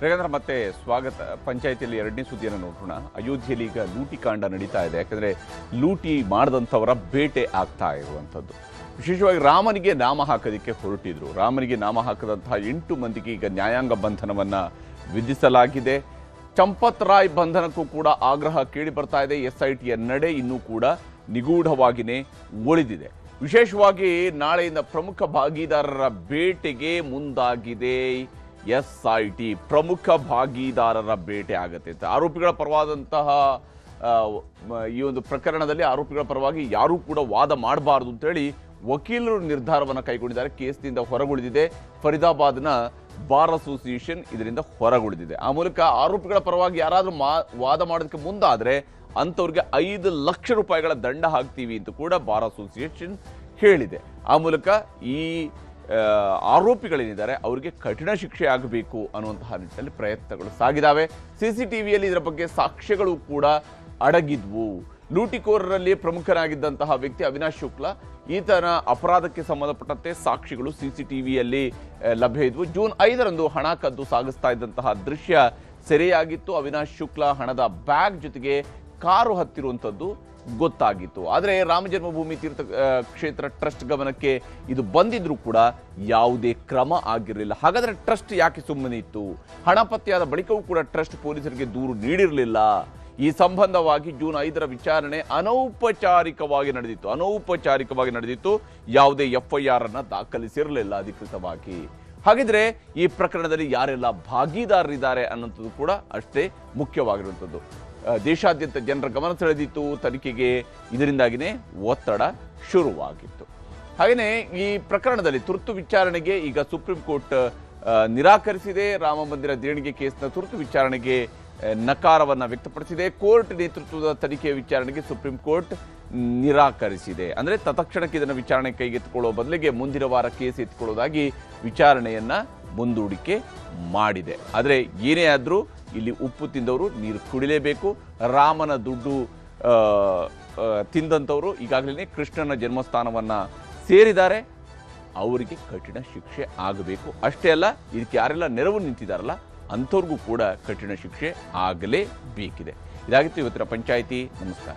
ರೇಗಂದ್ರ ಮತ್ತೆ ಸ್ವಾಗತ. ಪಂಚಾಯಿತಿಯಲ್ಲಿ ಎರಡನೇ ಸುದ್ದಿಯನ್ನು ನೋಡೋಣ. ಅಯೋಧ್ಯೆಯಲ್ಲಿ ಈಗ ಲೂಟಿ ಕಾಂಡ ನಡೀತಾ ಇದೆ. ಯಾಕಂದರೆ ಲೂಟಿ ಮಾಡಿದಂಥವರ ಬೇಟೆ ಆಗ್ತಾ ಇರುವಂಥದ್ದು. ವಿಶೇಷವಾಗಿ ರಾಮನಿಗೆ ನಾಮ ಹಾಕೋದಕ್ಕೆ ಹೊರಟಿದ್ರು. ರಾಮನಿಗೆ ನಾಮ ಹಾಕದಂತಹ 8 ಮಂದಿಗೆ ಈಗ ನ್ಯಾಯಾಂಗ ಬಂಧನವನ್ನು ವಿಧಿಸಲಾಗಿದೆ. ಚಂಪತ್ ರಾಯ್ ಬಂಧನಕ್ಕೂ ಕೂಡ ಆಗ್ರಹ ಕೇಳಿ ಬರ್ತಾ ಇದೆ. SITಯ ನಡೆ ಇನ್ನೂ ಕೂಡ ನಿಗೂಢವಾಗಿಯೇ ಉಳಿದಿದೆ. ವಿಶೇಷವಾಗಿ ನಾಳೆಯಿಂದ ಪ್ರಮುಖ ಭಾಗಿದಾರರ ಬೇಟೆಗೆ ಮುಂದಾಗಿದೆ SIT. ಪ್ರಮುಖ ಭಾಗಿದಾರರ ಬೇಟೆ ಆಗುತ್ತೆ ಅಂತ ಆರೋಪಿಗಳ ಪರವಾದಂತಹ ಈ ಒಂದು ಪ್ರಕರಣದಲ್ಲಿ ಆರೋಪಿಗಳ ಪರವಾಗಿ ಯಾರೂ ಕೂಡ ವಾದ ಮಾಡಬಾರ್ದು ಅಂತೇಳಿ ವಕೀಲರು ನಿರ್ಧಾರವನ್ನು ಕೈಗೊಂಡಿದ್ದಾರೆ. ಕೇಸ್ನಿಂದ ಹೊರಗುಳಿದಿದೆ. ಫರೀದಾಬಾದ್ನ ಬಾರ್ ಅಸೋಸಿಯೇಷನ್ ಇದರಿಂದ ಹೊರಗುಳಿದಿದೆ. ಆ ಮೂಲಕ ಆರೋಪಿಗಳ ಪರವಾಗಿ ಯಾರಾದರೂ ವಾದ ಮಾಡೋದಕ್ಕೆ ಮುಂದಾದರೆ ಅಂಥವ್ರಿಗೆ 5 ಲಕ್ಷ ರೂಪಾಯಿಗಳ ದಂಡ ಹಾಕ್ತೀವಿ ಅಂತ ಕೂಡ ಬಾರ್ ಅಸೋಸಿಯೇಷನ್ ಹೇಳಿದೆ. ಆ ಮೂಲಕ ಈ ಆರೋಪಿಗಳೇನಿದ್ದಾರೆ ಅವರಿಗೆ ಕಠಿಣ ಶಿಕ್ಷೆ ಆಗಬೇಕು ಅನ್ನುವಂತಹ ನಿಟ್ಟಿನಲ್ಲಿ ಪ್ರಯತ್ನಗಳು ಸಾಗಿದ್ದಾವೆ. CCTVಯಲ್ಲಿ ಇದರ ಬಗ್ಗೆ ಸಾಕ್ಷ್ಯಗಳು ಕೂಡ ಅಡಗಿದ್ವು. ಲೂಟಿಕೋರರಲ್ಲಿ ಪ್ರಮುಖನಾಗಿದ್ದಂತಹ ವ್ಯಕ್ತಿ ಅವಿನಾಶ್ ಶುಕ್ಲಾ, ಈತನ ಅಪರಾಧಕ್ಕೆ ಸಂಬಂಧಪಟ್ಟಂತೆ ಸಾಕ್ಷಿಗಳು CCTVಯಲ್ಲಿ ಲಭ್ಯ ಇದ್ವು. ಜೂನ್ 5ರಂದು ಹಣ ಕದ್ದು ಸಾಗಿಸ್ತಾ ಇದ್ದಂತಹ ದೃಶ್ಯ ಸೆರೆಯಾಗಿತ್ತು. ಅವಿನಾಶ್ ಶುಕ್ಲಾ ಹಣದ ಬ್ಯಾಗ್ ಜೊತೆಗೆ ಕಾರು ಹತ್ತಿರುವಂಥದ್ದು ಗೊತ್ತಾಗಿತ್ತು. ಆದರೆ ರಾಮ ಜನ್ಮಭೂಮಿ ತೀರ್ಥ ಕ್ಷೇತ್ರ ಟ್ರಸ್ಟ್ ಗಮನಕ್ಕೆ ಇದು ಬಂದಿದ್ರೂ ಕೂಡ ಯಾವುದೇ ಕ್ರಮ ಆಗಿರಲಿಲ್ಲ. ಹಾಗಾದರೆ ಟ್ರಸ್ಟ್ ಯಾಕೆ ಸುಮ್ಮನೆ ಇತ್ತು? ಹಣ ಪತ್ತೆಯಾದ ಬಳಿಕವೂ ಕೂಡ ಟ್ರಸ್ಟ್ ಪೊಲೀಸರಿಗೆ ದೂರು ನೀಡಿರಲಿಲ್ಲ. ಈ ಸಂಬಂಧವಾಗಿ ಜೂನ್ 5ರ ವಿಚಾರಣೆ ಅನೌಪಚಾರಿಕವಾಗಿ ನಡೆದಿತ್ತು. ಯಾವುದೇ FIR ಅನ್ನು ದಾಖಲಿಸಿರಲಿಲ್ಲ ಅಧಿಕೃತವಾಗಿ. ಹಾಗಿದ್ರೆ ಈ ಪ್ರಕರಣದಲ್ಲಿ ಯಾರೆಲ್ಲ ಭಾಗಿದಾರರಿದ್ದಾರೆ ಅನ್ನೋಂಥದ್ದು ಕೂಡ ಅಷ್ಟೇ ಮುಖ್ಯವಾಗಿರುವಂಥದ್ದು. ದೇಶಾದ್ಯಂತ ಜನರ ಗಮನ ಸೆಳೆದಿತ್ತು ತನಿಖೆಗೆ. ಇದರಿಂದಾಗಿಯೇ ಒತ್ತಡ ಶುರುವಾಗಿತ್ತು. ಹಾಗೆಯೇ ಈ ಪ್ರಕರಣದಲ್ಲಿ ತುರ್ತು ವಿಚಾರಣೆಗೆ ಈಗ ಸುಪ್ರೀಂ ಕೋರ್ಟ್ ನಿರಾಕರಿಸಿದೆ. ರಾಮ ಮಂದಿರ ದೇಣಿಗೆ ಕೇಸ್ನ ತುರ್ತು ವಿಚಾರಣೆಗೆ ನಕಾರವನ್ನು ವ್ಯಕ್ತಪಡಿಸಿದೆ. ಕೋರ್ಟ್ ನೇತೃತ್ವದ ತನಿಖೆಯ ವಿಚಾರಣೆಗೆ ಸುಪ್ರೀಂ ಕೋರ್ಟ್ ನಿರಾಕರಿಸಿದೆ. ಅಂದರೆ ತತ್ಕ್ಷಣಕ್ಕೆ ಇದನ್ನು ವಿಚಾರಣೆ ಕೈಗೆತ್ತಿಕೊಳ್ಳುವ ಬದಲಿಗೆ ಮುಂದಿನ ವಾರ ಕೇಸ್ ಎತ್ತಿಕೊಳ್ಳೋದಾಗಿ ವಿಚಾರಣೆಯನ್ನು ಮುಂದೂಡಿಕೆ ಮಾಡಿದೆ. ಆದರೆ ಏನೇ ಆದರೂ ಇಲ್ಲಿ ಉಪ್ಪು ತಿಂದವರು ನೀರು ಕುಡಿಲೇಬೇಕು. ರಾಮನ ದುಡ್ಡು ತಿಂದಂಥವರು ಈಗಾಗಲೇ ಕೃಷ್ಣನ ಜನ್ಮಸ್ಥಾನವನ್ನು ಸೇರಿದ್ದಾರೆ. ಅವರಿಗೆ ಕಠಿಣ ಶಿಕ್ಷೆ ಆಗಬೇಕು. ಅಷ್ಟೇ ಅಲ್ಲ, ಇದಕ್ಕೆ ಯಾರೆಲ್ಲ ನೆರವು ನಿಂತಿದ್ದಾರಲ್ಲ ಅಂಥವ್ರಿಗೂ ಕೂಡ ಕಠಿಣ ಶಿಕ್ಷೆ ಆಗಲೇಬೇಕಿದೆ. ಇದಾಗಿತ್ತು ಇವತ್ತಿನ ಪಂಚಾಯಿತಿ. ನಮಸ್ಕಾರ.